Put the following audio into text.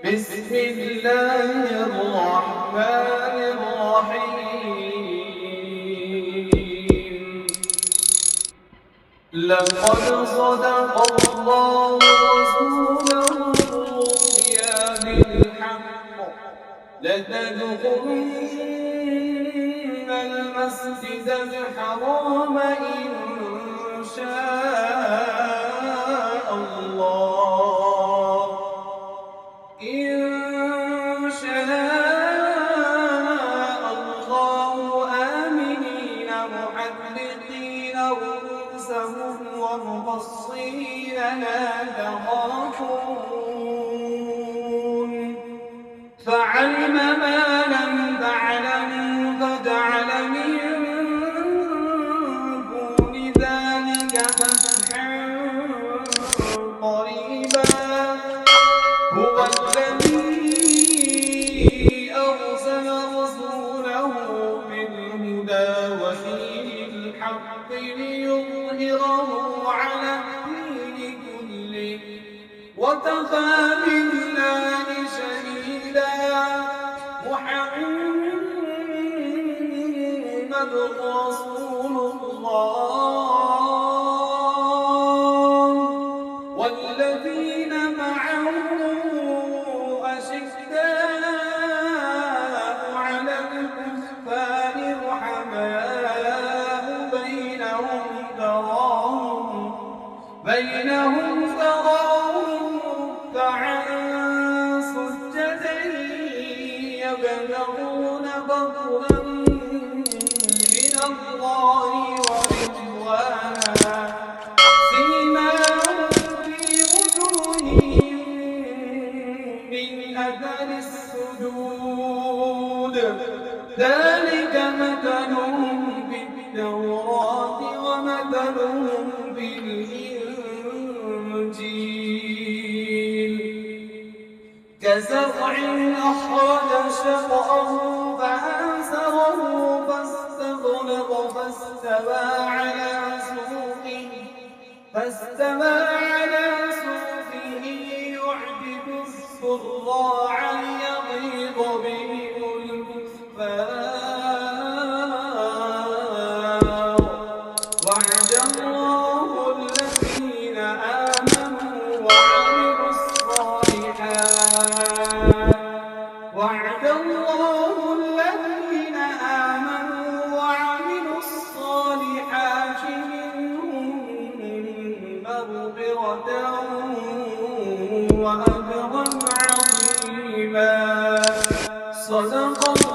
بسم الله الرحمن الرحيم. لقد صدق الله رسوله الرؤيا بالحق لتدخلن المسجد الحرام إن شاء الله آمنين محلقين رؤوسهم ومقصرين لا تخافون فعلم ما لم تعلموا فجعل من دون ذلك فتحا قريبا. هو الذي أرسل رسوله بالهدى ودين الحق ليظهره على الدين كله وكفى بالله شهيدا. محمد رسول الله والذين معه أشداء على الكفار رحماء بينهم تراهم ركعا سجدا يبتغون فضلا من الله ورضوانا سيماهم في وجوههم من أثر السجود ذلك مثلهم في التوراة ومثلهم في الإنجيل كزرع أخرج شطأه فآزره فاستغلظ فاستوى على سوقه يعجب الزراع ليغيظ بهم الكفار. وعد الله الذين آمنوا وعملوا الصالحات منهم مغفرة وأجرا عظيما. صدق الله.